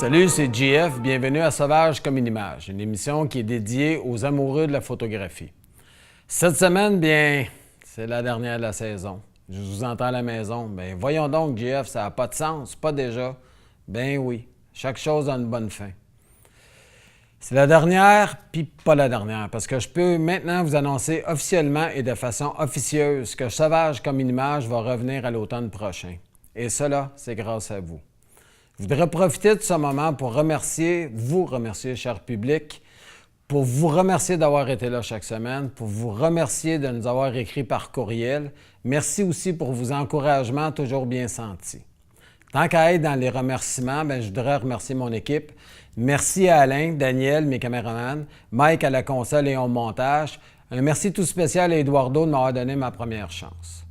Salut, c'est JF. Bienvenue à Sauvage comme une image, une émission qui est dédiée aux amoureux de la photographie. Cette semaine, bien, c'est la dernière de la saison. Je vous entends à la maison. Bien, voyons donc, JF, ça n'a pas de sens, pas déjà. Ben oui, chaque chose a une bonne fin. C'est la dernière, puis pas la dernière, parce que je peux maintenant vous annoncer officiellement et de façon officieuse que Sauvage comme une image va revenir à l'automne prochain. Et cela, c'est grâce à vous. Je voudrais profiter de ce moment pour vous remercier, cher public, pour vous remercier d'avoir été là chaque semaine, pour vous remercier de nous avoir écrit par courriel. Merci aussi pour vos encouragements toujours bien sentis. Tant qu'à être dans les remerciements, je voudrais remercier mon équipe. Merci à Alain, Daniel, mes caméramans, Mike à la console et au montage. Un merci tout spécial à Eduardo de m'avoir donné ma première chance.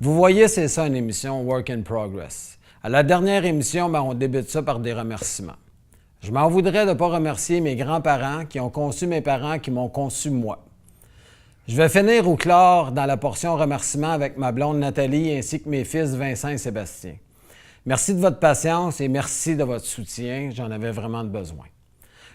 Vous voyez, c'est ça une émission Work in Progress. À la dernière émission, on débute ça par des remerciements. Je m'en voudrais de ne pas remercier mes grands-parents qui ont conçu mes parents, qui m'ont conçu moi. Je vais finir ou clore dans la portion remerciements avec ma blonde Nathalie ainsi que mes fils Vincent et Sébastien. Merci de votre patience et merci de votre soutien. J'en avais vraiment besoin.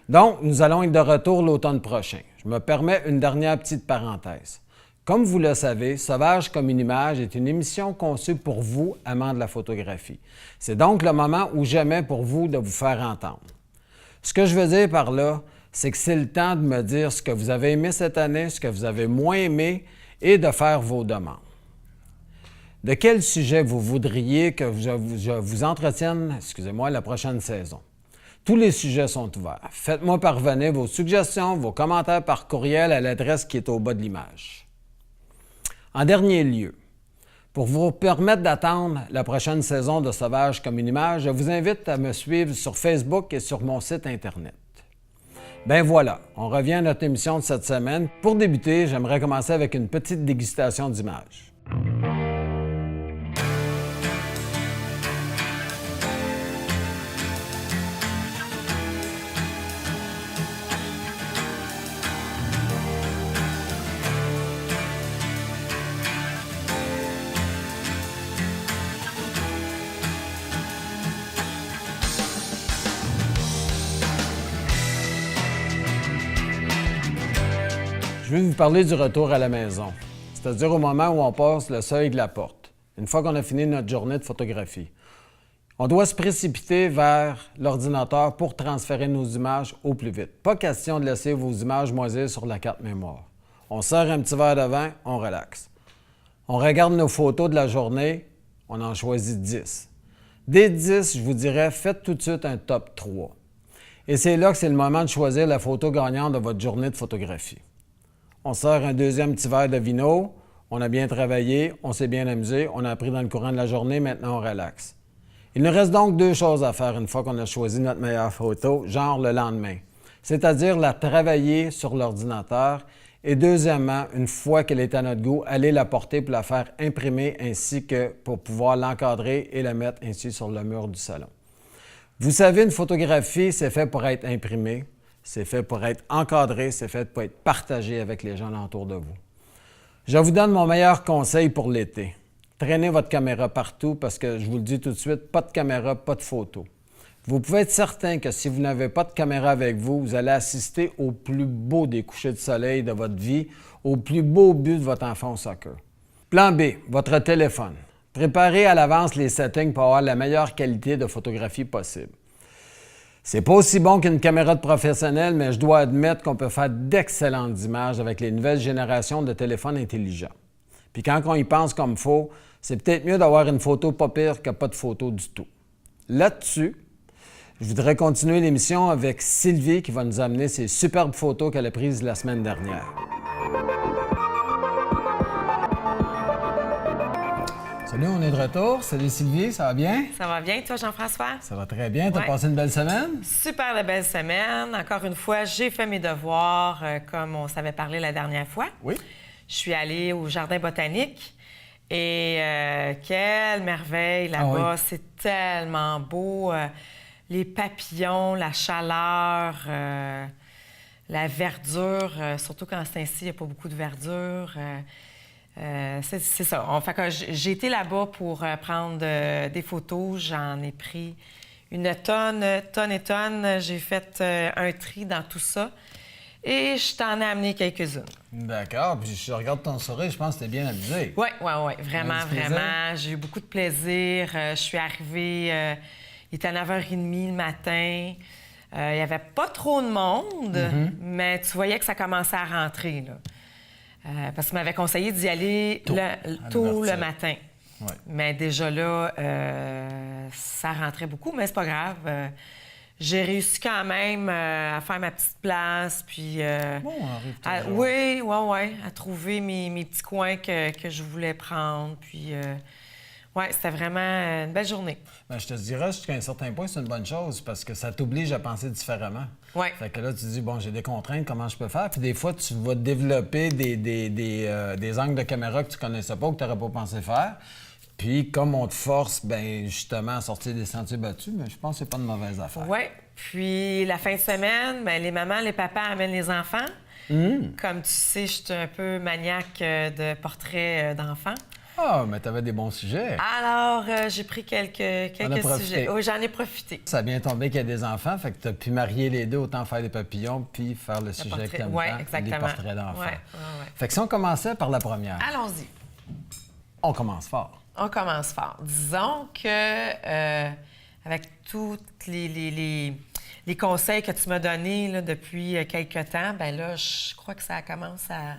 Donc, nous allons être de retour l'automne prochain. Je me permets une dernière petite parenthèse. Comme vous le savez, Sauvage comme une image est une émission conçue pour vous, amants de la photographie. C'est donc le moment ou jamais pour vous de vous faire entendre. Ce que je veux dire par là, c'est que c'est le temps de me dire ce que vous avez aimé cette année, ce que vous avez moins aimé et de faire vos demandes. De quel sujet vous voudriez que je vous entretienne, la prochaine saison? Tous les sujets sont ouverts. Faites-moi parvenir vos suggestions, vos commentaires par courriel à l'adresse qui est au bas de l'image. En dernier lieu, pour vous permettre d'attendre la prochaine saison de Sauvage comme une image, je vous invite à me suivre sur Facebook et sur mon site Internet. Ben voilà, on revient à notre émission de cette semaine. Pour débuter, j'aimerais commencer avec une petite dégustation d'images. Je vais vous parler du retour à la maison, c'est-à-dire au moment où on passe le seuil de la porte, une fois qu'on a fini notre journée de photographie. On doit se précipiter vers l'ordinateur pour transférer nos images au plus vite. Pas question de laisser vos images moisir sur la carte mémoire. On sert un petit verre de vin, on relaxe. On regarde nos photos de la journée, on en choisit 10. Des 10, je vous dirais, faites tout de suite un top 3. Et c'est là que c'est le moment de choisir la photo gagnante de votre journée de photographie. On sort un deuxième petit verre de vino, on a bien travaillé, on s'est bien amusé, on a appris dans le courant de la journée, maintenant on relaxe. Il nous reste donc 2 choses à faire une fois qu'on a choisi notre meilleure photo, genre le lendemain. C'est-à-dire la travailler sur l'ordinateur et deuxièmement, une fois qu'elle est à notre goût, aller la porter pour la faire imprimer ainsi que pour pouvoir l'encadrer et la mettre ainsi sur le mur du salon. Vous savez, une photographie, c'est fait pour être imprimée. C'est fait pour être encadré, c'est fait pour être partagé avec les gens alentour de vous. Je vous donne mon meilleur conseil pour l'été. Traînez votre caméra partout parce que, je vous le dis tout de suite, pas de caméra, pas de photo. Vous pouvez être certain que si vous n'avez pas de caméra avec vous, vous allez assister au plus beau des couchers de soleil de votre vie, au plus beau but de votre enfant au soccer. Plan B, votre téléphone. Préparez à l'avance les settings pour avoir la meilleure qualité de photographie possible. C'est pas aussi bon qu'une caméra de professionnel, mais je dois admettre qu'on peut faire d'excellentes images avec les nouvelles générations de téléphones intelligents. Puis quand on y pense comme il faut, c'est peut-être mieux d'avoir une photo pas pire que pas de photo du tout. Là-dessus, je voudrais continuer l'émission avec Sylvie qui va nous amener ses superbes photos qu'elle a prises la semaine dernière. Salut, on est de retour. Salut Sylvie, ça va bien? Ça va bien, toi, Jean-François? Ça va très bien. T'as Ouais. passé une belle semaine? Super de belle semaine. Encore une fois, j'ai fait mes devoirs comme on s'avait parlé la dernière fois. Oui. Je suis allée au Jardin botanique et quelle merveille là-bas. Ah oui. C'est tellement beau. Les papillons, la chaleur, la verdure, surtout quand c'est ainsi, il n'y a pas beaucoup de verdure. C'est ça. Fait que j'ai été là-bas pour prendre des photos. J'en ai pris une tonne et tonne. J'ai fait un tri dans tout ça. Et je t'en ai amené quelques-unes. D'accord. Puis je regarde ton sourire, je pense que t'es bien amusé. Oui. Vraiment, vraiment. J'ai eu beaucoup de plaisir. Je suis arrivée, il était à 9h30 le matin. Il n'y avait pas trop de monde, mais tu voyais que ça commençait à rentrer, là. Parce qu'il m'avait conseillé d'y aller tôt le matin. Ouais. Mais déjà là, ça rentrait beaucoup, mais c'est pas grave. J'ai réussi quand même à faire ma petite place, puis... Bon, on arrive toujours. Oui, à trouver mes petits coins que je voulais prendre, puis... Oui, c'était vraiment une belle journée. Bien, je te dirais, jusqu'à un certain point, c'est une bonne chose parce que ça t'oblige à penser différemment. Oui. Fait que là, tu te dis, bon, j'ai des contraintes, comment je peux faire? Puis des fois, tu vas développer des angles de caméra que tu connaissais pas ou que tu n'aurais pas pensé faire. Puis, comme on te force, bien, justement, à sortir des sentiers battus, mais je pense que c'est pas une mauvaise affaire. Oui. Puis, la fin de semaine, bien, les mamans, les papas amènent les enfants. Comme tu sais, je suis un peu maniaque de portraits d'enfants. Ah, mais t'avais des bons sujets. Alors, j'ai pris quelques sujets. Oui, j'en ai profité. Ça a bien tombé qu'il y a des enfants, fait que t'as pu marier les deux, autant faire des papillons puis faire le sujet que t'aimes tant, les portraits d'enfants. Ouais. Fait que si on commençait par la première. Allons-y. On commence fort. On commence fort. Disons que, avec tous les conseils que tu m'as donnés là, depuis quelque temps, bien là, je crois que ça commence à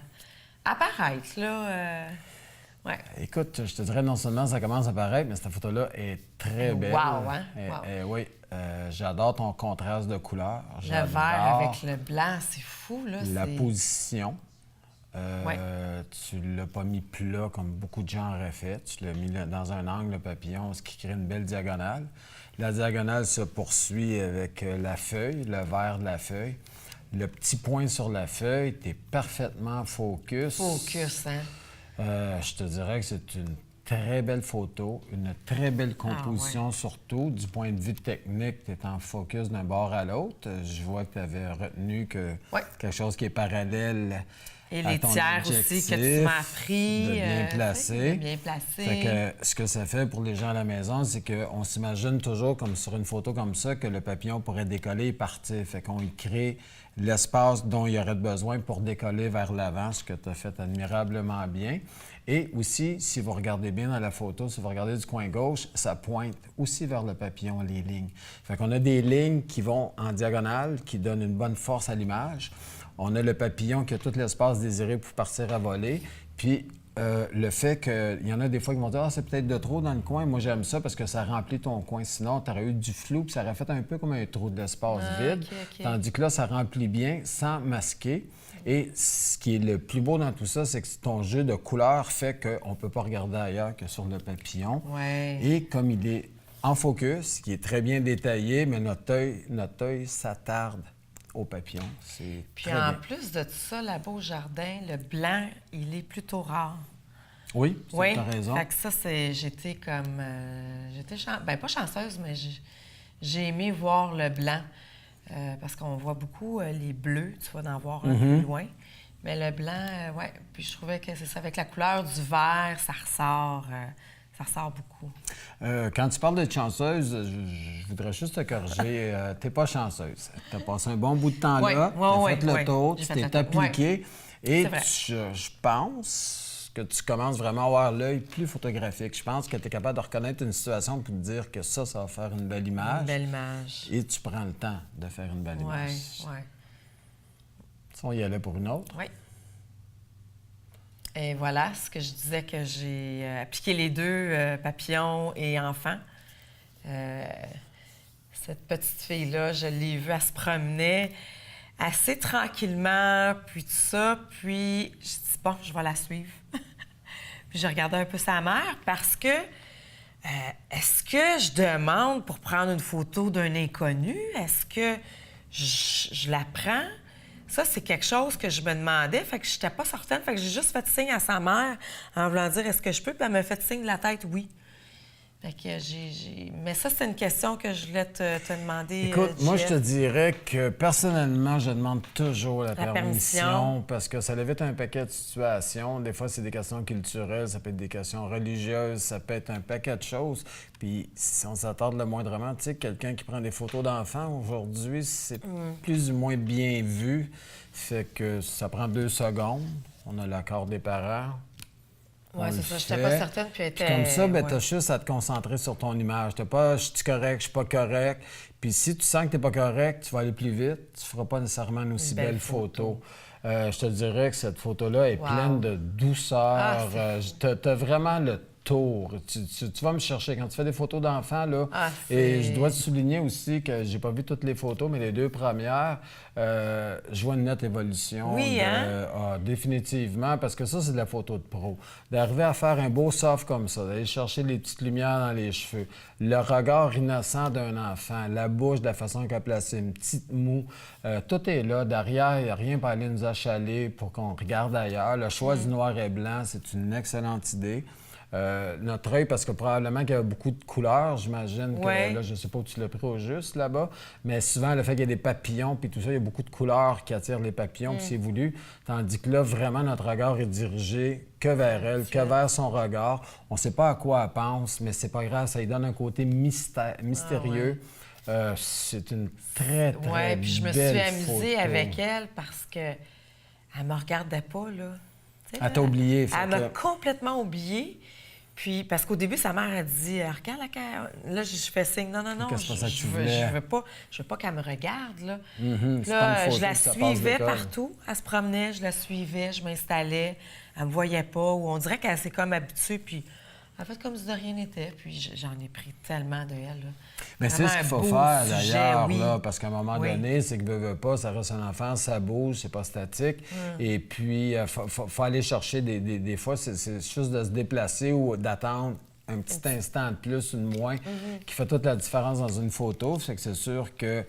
apparaître, là. Ouais. Écoute, je te dirais, non seulement ça commence à apparaître, mais cette photo-là est très belle. Wow, hein? Oui, j'adore ton contraste de couleurs. Le vert avec le blanc, c'est fou, là. La position. Ouais. Tu l'as pas mis plat comme beaucoup de gens auraient fait. Tu l'as mis dans un angle, le papillon, ce qui crée une belle diagonale. La diagonale se poursuit avec la feuille, le vert de la feuille. Le petit point sur la feuille, tu es parfaitement focus. Focus, hein? Je te dirais que c'est une très belle photo, une très belle composition surtout. Du point de vue technique, tu es en focus d'un bord à l'autre. Je vois que tu avais retenu quelque chose qui est parallèle et à les ton tiers aussi que tu m'as appris. De bien placé. Bien placé. Fait que ce que ça fait pour les gens à la maison, c'est qu'on s'imagine toujours, comme sur une photo comme ça, que le papillon pourrait décoller et partir. Fait qu'on y crée l'espace dont il y aurait besoin pour décoller vers l'avant, ce que tu as fait admirablement bien. Et aussi, si vous regardez bien dans la photo, si vous regardez du coin gauche, ça pointe aussi vers le papillon, les lignes. Fait qu'on a des lignes qui vont en diagonale, qui donnent une bonne force à l'image. On a le papillon qui a tout l'espace désiré pour partir à voler. Puis le fait qu'il y en a des fois qui vont dire « Ah, c'est peut-être de trop dans le coin. » Moi, j'aime ça parce que ça remplit ton coin. Sinon, tu aurais eu du flou puis ça aurait fait un peu comme un trou d'espace vide. OK. Tandis que là, ça remplit bien sans masquer. Et ce qui est le plus beau dans tout ça, c'est que ton jeu de couleurs fait qu'on ne peut pas regarder ailleurs que sur le papillon. Ouais. Et comme il est en focus, qui est très bien détaillé, mais notre œil s'attarde au papillon. C'est Puis très en bien. plus de tout ça, là-bas au jardin, le blanc, il est plutôt rare. Oui, tu Oui, as raison. fait que ça, j'étais comme... ben pas chanceuse, mais j'ai aimé voir le blanc. Parce qu'on voit beaucoup les bleus, tu vas en voir un peu plus loin. Mais le blanc, oui. Puis je trouvais que c'est ça, avec la couleur du vert, ça ressort beaucoup. Quand tu parles d'être chanceuse, je voudrais juste te corriger. T'es pas chanceuse. T'as passé un bon bout de temps là, t'as fait le tour, tu t'es appliqué. Et je pense que tu commences vraiment à avoir l'œil plus photographique. Je pense que tu es capable de reconnaître une situation et de dire que ça va faire une belle image. Une belle image. Et tu prends le temps de faire une belle image. Oui. Si on y allait pour une autre. Oui. Et voilà, ce que je disais que j'ai appliqué les deux, papillons et enfants. Cette petite fille-là, je l'ai vue, elle se promenait assez tranquillement, puis tout ça. Puis je dis, bon, je vais la suivre. Puis je regardais un peu sa mère parce que est-ce que je demande pour prendre une photo d'un inconnu? Est-ce que je la prends? Ça, c'est quelque chose que je me demandais. Fait que je n'étais pas certaine. Fait que j'ai juste fait signe à sa mère en voulant dire est-ce que je peux? Puis elle m'a fait signe de la tête oui. Fait que Mais ça, c'est une question que je voulais te demander. Écoute, moi, je Jeff. te dirais que personnellement, je demande toujours la permission. permission parce que ça évite un paquet de situations. Des fois, c'est des questions culturelles, ça peut être des questions religieuses, ça peut être un paquet de choses. Puis, si on s'attarde le moindrement, tu sais, quelqu'un qui prend des photos d'enfants, aujourd'hui, c'est plus ou moins bien vu. Fait que ça prend 2 secondes. On a l'accord des parents. Oui, c'est ça. Je fait. n'étais pas certaine. Puis Comme ça, ben, ouais. tu as juste à te concentrer sur ton image. T'as pas je suis correct, je suis pas correct. Puis si tu sens que tu n'es pas correct, tu vas aller plus vite. Tu feras pas nécessairement une aussi belle photo. Je te dirais que cette photo-là est pleine de douceur. Tu as vraiment le tour. Tu vas me chercher. Quand tu fais des photos d'enfants, là, et je dois te souligner aussi que j'ai pas vu toutes les photos, mais les 2 premières, je vois une nette évolution. Oui, définitivement, parce que ça, c'est de la photo de pro. D'arriver à faire un beau soft comme ça, d'aller chercher les petites lumières dans les cheveux, le regard innocent d'un enfant, la bouche, de la façon qu'elle a placée, une petite moue, tout est là. Derrière, il n'y a rien pour aller nous achaler pour qu'on regarde ailleurs. Le choix du noir et blanc, c'est une excellente idée. Notre œil, parce que probablement qu'il y a beaucoup de couleurs, j'imagine que là, je ne sais pas où tu l'as pris au juste là-bas, mais souvent, le fait qu'il y ait des papillons puis tout ça, il y a beaucoup de couleurs qui attirent les papillons, puis c'est voulu. Tandis que là, vraiment, notre regard est dirigé que vers elle, que vers son regard. On ne sait pas à quoi elle pense, mais c'est pas grave, ça lui donne un côté mystérieux. C'est une très, très belle photo. Puis je me suis amusée avec elle parce que elle me regardait pas, là. Elle t'a oublié. Elle m'a complètement oubliée. Puis, parce qu'au début, sa mère a dit regarde la caméra. Là, je fais signe non, je veux pas qu'elle me regarde. Là, là je la suivais partout. Elle se promenait, je la suivais, je m'installais. Elle me voyait pas. Ou on dirait qu'elle s'est comme habituée. Puis, elle a fait comme si de rien n'était. Puis, j'en ai pris tellement de elle. Là. Mais c'est ce qu'il faut faire, d'ailleurs, là, parce qu'à un moment donné, c'est que veut pas, ça reste un enfant, ça bouge, c'est pas statique. Et puis, il faut aller chercher des fois, c'est juste de se déplacer ou d'attendre un petit instant de plus, une moins, qui fait toute la différence dans une photo. C'est que c'est sûr que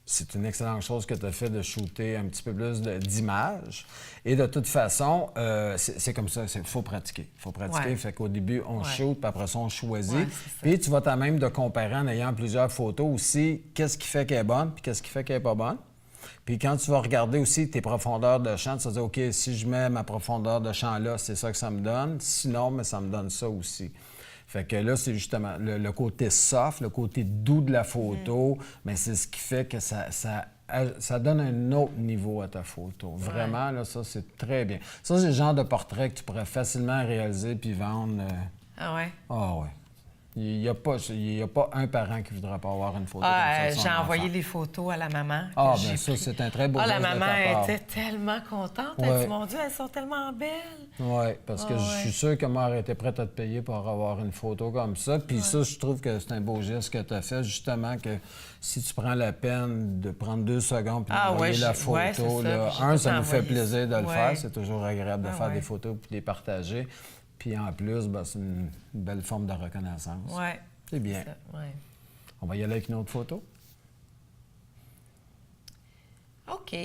c'est une excellente chose que tu as fait de shooter un petit peu plus d'images. Et de toute façon, c'est comme ça, il faut pratiquer. Il faut pratiquer. Fait qu'au début, on shoot, puis après ça, on choisit. Puis tu vas t'en même de comparer en ayant plusieurs photos aussi, qu'est-ce qui fait qu'elle est bonne, puis qu'est-ce qui fait qu'elle n'est pas bonne. Puis quand tu vas regarder aussi tes profondeurs de champ, tu vas dire, OK, si je mets ma profondeur de champ là, c'est ça que ça me donne. Sinon, mais ça me donne ça aussi. Fait que là, c'est justement le côté soft, le côté doux de la photo, mais c'est ce qui fait que ça donne un autre niveau à ta photo. Vraiment, là, ça, c'est très bien. Ça, c'est le genre de portrait que tu pourrais facilement réaliser puis vendre. Ah ouais? Ah ouais. Il n'y a pas un parent qui ne voudrait pas avoir une photo comme ça de son j'ai enfant. envoyé les photos à la maman. Ah, bien ça, c'est un très beau geste la de ta maman part. était tellement contente. Elle dit, mon Dieu, elles sont tellement belles. Oui, parce que je suis sûr que moi, elle était prête à te payer pour avoir une photo comme ça. Puis ça, je trouve que c'est un beau geste que tu as fait, justement, que si tu prends la peine de prendre 2 secondes puis d'envoyer la photo, ça nous fait plaisir de le faire. C'est toujours agréable de faire des photos puis de les partager. Puis en plus, c'est une belle forme de reconnaissance. Oui. C'est bien. On va y aller avec une autre photo. OK.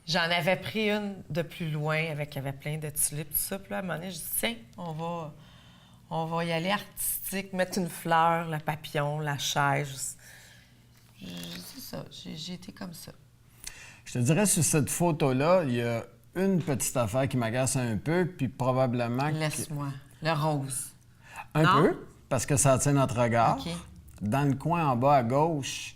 J'en avais pris une de plus loin, il y avait plein de tulipes, tout ça. Puis là, à un moment donné, je dis, tiens, on va y aller artistique, mettre une fleur, le papillon, la chaise. C'est ça, j'ai été comme ça. Je te dirais, sur cette photo-là, il y a une petite affaire qui m'agace un peu, puis probablement... Laisse-moi. Le rose. Un peu, parce que ça attire notre regard. Dans le coin en bas à gauche,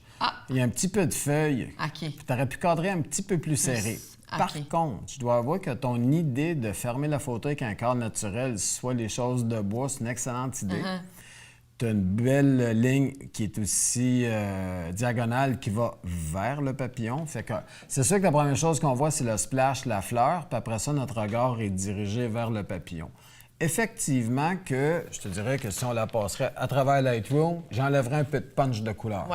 il y a un petit peu de feuilles. Tu aurais pu cadrer un petit peu plus serré. Par contre, je dois avouer que ton idée de fermer la photo avec un cadre naturel, soit les choses de bois, c'est une excellente idée. Tu as une belle ligne qui est aussi diagonale qui va vers le papillon. Fait que c'est sûr que la première chose qu'on voit, c'est le splash, la fleur, puis après ça, notre regard est dirigé vers le papillon. Effectivement que, je te dirais que si on la passerait à travers Lightroom, j'enlèverais un peu de punch de couleur.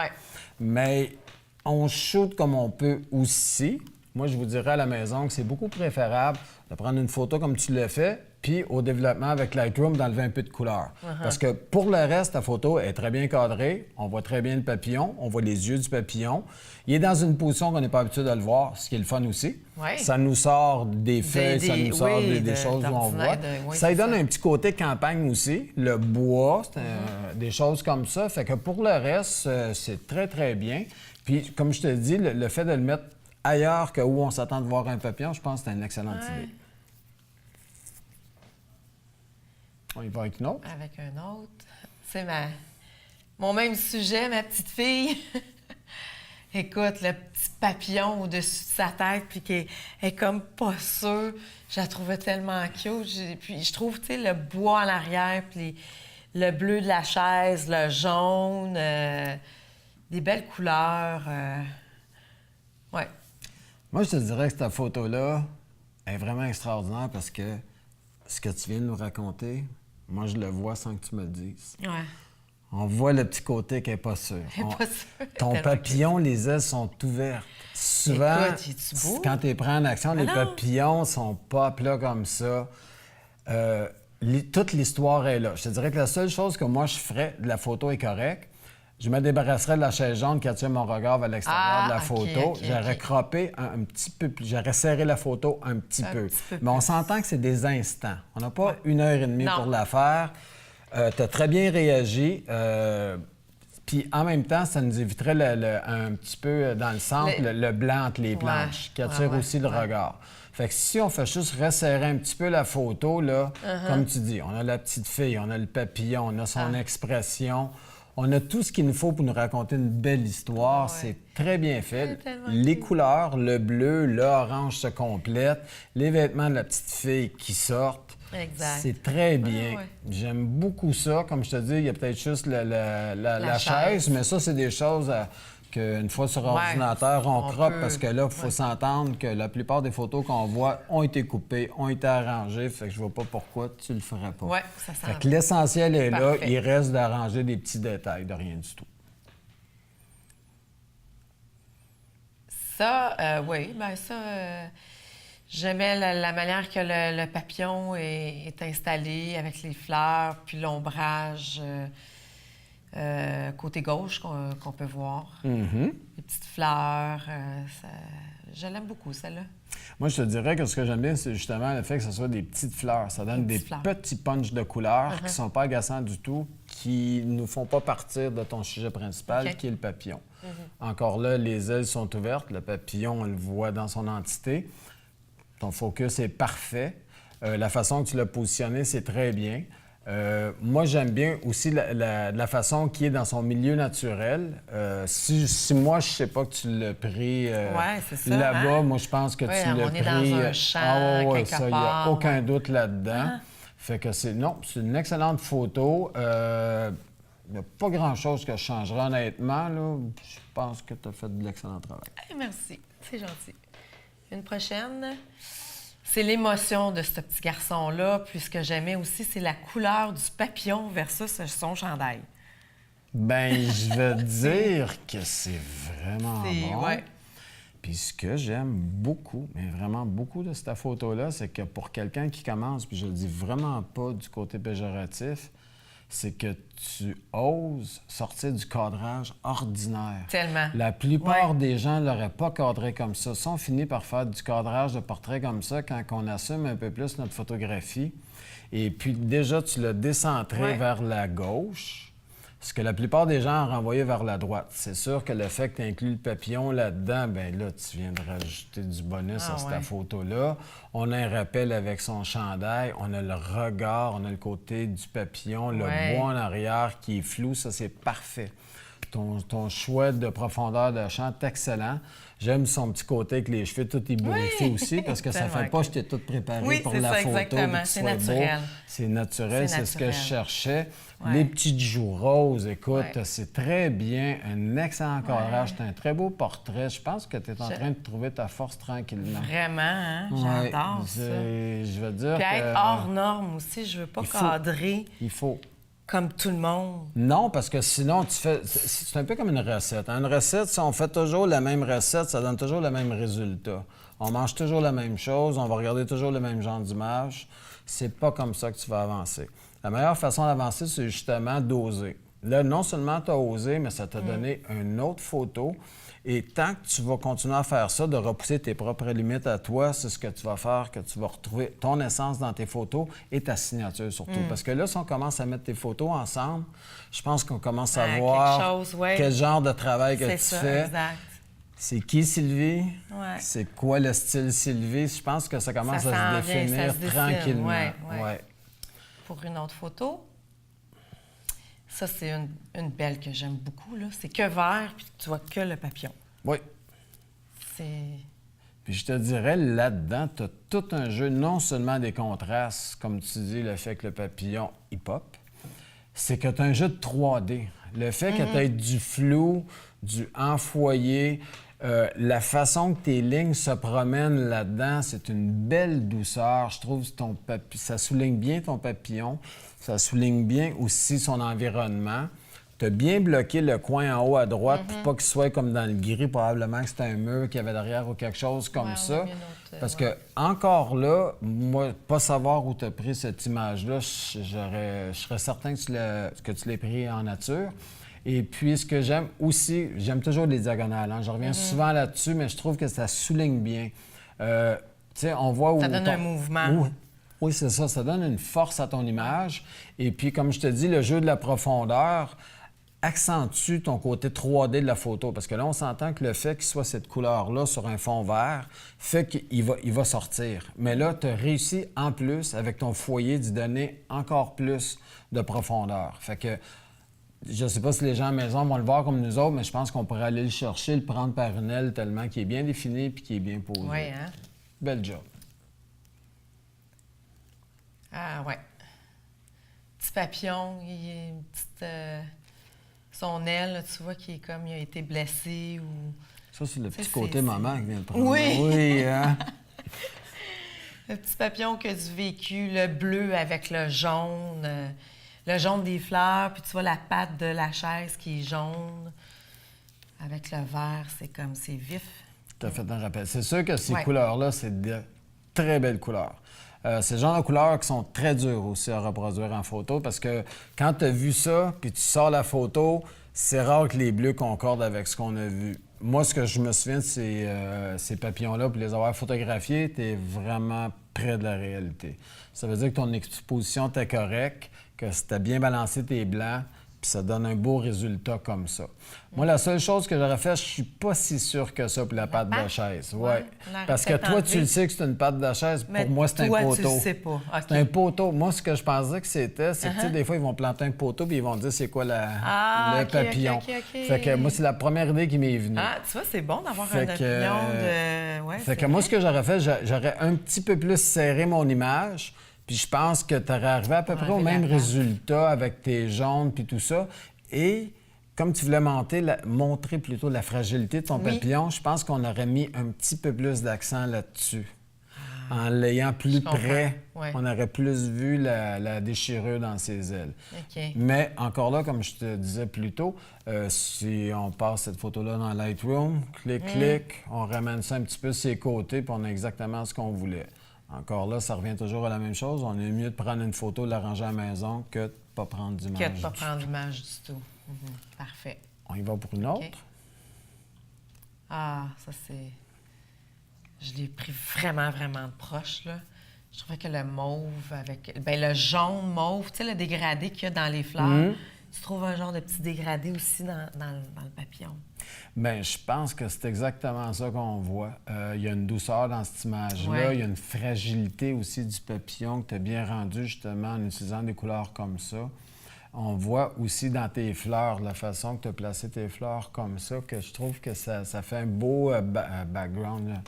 Mais on shoot comme on peut aussi. moi, je vous dirais à la maison que c'est beaucoup préférable de prendre une photo comme tu l'as fait, puis au développement avec Lightroom, d'enlever un peu de couleur. Parce que pour le reste, ta photo est très bien cadrée. On voit très bien le papillon. On voit les yeux du papillon. Il est dans une position qu'on n'est pas habitué de le voir, ce qui est le fun aussi. Oui. Ça nous sort des feuilles, ça nous sort des choses où on voit. Ça lui donne un petit côté campagne aussi. Le bois, des choses comme ça. Fait que pour le reste, c'est très, très bien. Puis, comme je te dis, le fait de le mettre ailleurs que où on s'attend de voir un papillon, je pense que c'est une excellente idée. On y va avec une autre? Avec un autre. C'est mon même sujet, ma petite fille. Écoute, le petit papillon au-dessus de sa tête, puis qui est comme pas sûre. Je la trouvais tellement cute. Puis je trouve, tu sais, le bois en arrière, puis le bleu de la chaise, le jaune, des belles couleurs. Ouais. Moi, je te dirais que cette photo-là est vraiment extraordinaire parce que ce que tu viens de nous raconter, moi, je le vois sans que tu me le dises. Ouais. On voit le petit côté qui n'est pas sûr. Ton papillon, les ailes sont ouvertes. Souvent, écoute, es-tu beau? quand tu les prends en action, les papillons sont pas plats comme ça. Toute l'histoire est là. Je te dirais que la seule chose que moi, je ferais de la photo est correcte. Je me débarrasserais de la chaise jaune qui attire mon regard vers l'extérieur de la photo. J'aurais croppé un petit peu plus. J'aurais serré la photo un petit peu. Mais on s'entend que c'est des instants. On n'a pas 1 heure et demie pour la faire. Tu as très bien réagi. Puis en même temps, ça nous éviterait un petit peu dans le centre, le blanc entre les planches, qui attire aussi le regard. Fait que si on fait juste resserrer un petit peu la photo, là, comme tu dis, on a la petite fille, on a le papillon, on a son expression. On a tout ce qu'il nous faut pour nous raconter une belle histoire. C'est très bien fait. Les couleurs, le bleu, l'orange se complètent. Les vêtements de la petite fille qui sortent. Exact. C'est très bien. J'aime beaucoup ça. Comme je te dis, il y a peut-être juste la chaise, mais ça, c'est des choses qu'une fois sur ordinateur, on croppe parce que là, il faut s'entendre que la plupart des photos qu'on voit ont été coupées, ont été arrangées. Fait que je vois pas pourquoi tu le ferais pas. Oui, ça sent. Fait que l'essentiel est là. Il reste d'arranger des petits détails, de rien du tout. Ça, oui, bien ça... J'aimais la manière que le papillon est installé avec les fleurs, puis l'ombrage côté gauche qu'on peut voir. Les petites fleurs. Je l'aime beaucoup, celle-là. Moi, je te dirais que ce que j'aime bien, c'est justement le fait que ce soit des petites fleurs. Ça donne des petits punchs de couleurs qui ne sont pas agaçants du tout, qui ne nous font pas partir de ton sujet principal, qui est le papillon. Encore là, les ailes sont ouvertes. Le papillon, on le voit dans son entité. Ton focus est parfait. La façon que tu l'as positionné, c'est très bien. Moi, j'aime bien aussi la façon qui est dans son milieu naturel. Si moi, je sais pas que tu l'as pris là-bas, moi, je pense que tu l'as pris... On est dans un champ, quelque part. Il n'y a aucun doute là-dedans. Fait que c'est une excellente photo. Il n'y a pas grand-chose que je changerais, honnêtement. Là. Je pense que tu as fait de l'excellent travail. Hey, merci, c'est gentil. Une prochaine... C'est l'émotion de ce petit garçon-là. Puis ce que j'aimais aussi, c'est la couleur du papillon versus son chandail. Ben, je vais dire que c'est vraiment bon. Ouais. Puis ce que j'aime beaucoup, mais vraiment beaucoup de cette photo-là, c'est que pour quelqu'un qui commence, puis je le dis vraiment pas du côté péjoratif, c'est que tu oses sortir du cadrage ordinaire. Tellement. La plupart des gens ne l'auraient pas cadré comme ça. Si on finit par faire du cadrage de portrait comme ça, quand on assume un peu plus notre photographie, et puis déjà, tu l'as décentré vers la gauche, ce que la plupart des gens ont renvoyé vers la droite. C'est sûr que le fait que tu inclus le papillon là-dedans, bien là, tu viens de rajouter du bonus à cette photo-là. On a un rappel avec son chandail, on a le regard, on a le côté du papillon, le bois en arrière qui est flou, ça c'est parfait. Ton choix de profondeur de champ est excellent. J'aime son petit côté avec les cheveux tout ébouriffés aussi, parce que ça fait pas que je t'ai tout préparé pour la photo. Exactement. C'est naturel. C'est naturel, c'est ce que je cherchais. Les petites joues roses, écoute, c'est très bien, un excellent cadrage, c'est un très beau portrait. Je pense que tu es en train de trouver ta force tranquillement. Vraiment, hein? J'adore ça. Je veux dire puis que... être hors norme aussi, je veux pas cadrer. Il faut. Comme tout le monde. Non, parce que sinon, c'est un peu comme une recette. Une recette, si on fait toujours la même recette, ça donne toujours le même résultat. on mange toujours la même chose, on va regarder toujours le même genre d'image. C'est pas comme ça que tu vas avancer. La meilleure façon d'avancer, c'est justement d'oser. Là, non seulement tu as osé, mais ça t'a donné une autre photo. Et tant que tu vas continuer à faire ça, de repousser tes propres limites à toi, c'est ce que tu vas faire, que tu vas retrouver ton essence dans tes photos et ta signature surtout. Parce que là, si on commence à mettre tes photos ensemble, je pense qu'on commence à voir quel genre de travail que tu fais. Exact. C'est qui Sylvie? Ouais. C'est quoi le style Sylvie? Je pense que ça commence à se définir tranquillement. Ouais. Pour une autre photo, ça, c'est une belle que j'aime beaucoup. C'est que vert, puis tu vois que le papillon. Oui. C'est... Puis je te dirais, là-dedans, tu as tout un jeu, non seulement des contrastes, comme tu dis, le fait que le papillon hip-hop, c'est que tu as un jeu de 3D. Le fait que tu aies du flou, du enfoyé, la façon que tes lignes se promènent là-dedans, c'est une belle douceur. Je trouve que ça souligne bien ton papillon. Ça souligne bien aussi son environnement. Tu as bien bloqué le coin en haut à droite pour pas qu'il soit comme dans le gris. Probablement que c'était un mur qu'il y avait derrière ou quelque chose comme ça. Parce que, encore là, moi, pas savoir où tu as pris cette image-là, je serais certain que tu l'aies pris en nature. Et puis, ce que j'aime aussi, j'aime toujours les diagonales. Hein. Je reviens souvent là-dessus, mais je trouve que ça souligne bien. Tu sais, on voit où... Ça donne un mouvement. Oui, c'est ça. Ça donne une force à ton image. Et puis, comme je te dis, le jeu de la profondeur accentue ton côté 3D de la photo. Parce que là, on s'entend que le fait qu'il soit cette couleur-là sur un fond vert fait qu'il va sortir. Mais là, tu as réussi, en plus, avec ton foyer, d'y donner encore plus de profondeur. Fait que je ne sais pas si les gens à la maison vont le voir comme nous autres, mais je pense qu'on pourrait aller le chercher, le prendre par une aile tellement qu'il est bien défini et qu'il est bien posé. Oui, hein? Bel job. Ah, ouais. Petit papillon, il a une petite... son aile, là, tu vois, qui est comme il a été blessé ou... Ça, c'est le petit côté maman qui vient de prendre. Oui! Oui, hein? Le petit papillon qui a du vécu, le bleu avec le jaune des fleurs, puis tu vois la patte de la chaise qui est jaune. Avec le vert, c'est vif. Tu as fait un rappel. C'est sûr que ces couleurs-là, c'est de très belles couleurs. C'est le genre de couleurs qui sont très dures aussi à reproduire en photo parce que quand tu as vu ça, puis tu sors la photo, c'est rare que les bleus concordent avec ce qu'on a vu. Moi, ce que je me souviens de ces papillons-là, pour les avoir photographiés, tu es vraiment près de la réalité. Ça veut dire que ton exposition était correcte, que tu as bien balancé tes blancs, puis ça donne un beau résultat comme ça. Moi, la seule chose que j'aurais fait, je suis pas si sûr que ça pour la patte de chaise. Ouais. Parce que toi, tu le sais que c'est une patte de chaise. Mais pour moi, c'est un poteau. Tu le sais pas. Okay. C'est un poteau. Moi, ce que je pensais que c'était, c'est que, tu sais, des fois, ils vont planter un poteau puis ils vont dire c'est quoi le papillon. Fait que moi, c'est la première idée qui m'est venue. Ah, tu vois, c'est bon d'avoir un papillon de... Ouais, fait que moi, ce que j'aurais fait, j'aurais un petit peu plus serré mon image. Puis je pense que tu aurais arrivé à peu près au même résultat avec tes jaunes puis tout ça. Et comme tu voulais montrer plutôt la fragilité de ton papillon, je pense qu'on aurait mis un petit peu plus d'accent là-dessus. En l'ayant plus près, on aurait plus vu la déchirure dans ses ailes. Okay. Mais encore là, comme je te disais plus tôt, si on passe cette photo-là dans Lightroom, clic, on ramène ça un petit peu sur ses côtés puis on a exactement ce qu'on voulait. Encore là, ça revient toujours à la même chose. On est mieux de prendre une photo, de l'arranger à la maison que de ne pas prendre d'image. Que de ne pas prendre d'image du tout. Parfait. On y va pour une autre? Ah, ça c'est... Je l'ai pris vraiment, vraiment de proche, là. Je trouvais que le mauve avec... Bien, le jaune mauve, tu sais, le dégradé qu'il y a dans les fleurs, tu trouves un genre de petit dégradé aussi dans le papillon. Bien, je pense que c'est exactement ça qu'on voit. Il y a une douceur dans cette image-là. Il y a une fragilité aussi du papillon que tu as bien rendu justement en utilisant des couleurs comme ça. On voit aussi dans tes fleurs, la façon que tu as placé tes fleurs comme ça, que je trouve que ça fait un beau background. Là.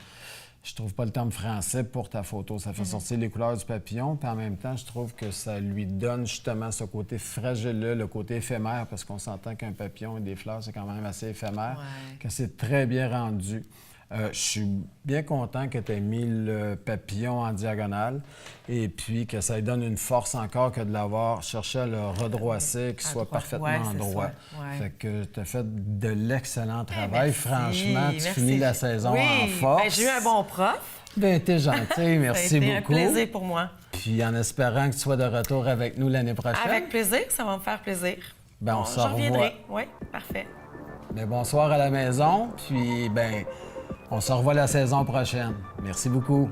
Je trouve pas le terme français pour ta photo. Ça fait sortir les couleurs du papillon, puis en même temps, je trouve que ça lui donne justement ce côté fragile-là, le côté éphémère, parce qu'on s'entend qu'un papillon et des fleurs, c'est quand même assez éphémère, que c'est très bien rendu. Je suis bien content que tu aies mis le papillon en diagonale et puis que ça lui donne une force encore que de l'avoir cherché à le redroisser, qu'il soit parfaitement droit. Ouais. Fait que tu as fait de l'excellent travail. Merci, Franchement, tu merci. finis la saison Oui, en force. ben, j'ai eu un bon prof. Ben, t'es gentil, merci Ça a été beaucoup. un plaisir pour moi. Puis en espérant que tu sois de retour avec nous l'année prochaine. Avec plaisir, ça va me faire plaisir. Ben, on se je revoit. reviendrai. Oui, parfait. Ben, bonsoir à la maison, puis ben, on se revoit la saison prochaine. Merci beaucoup.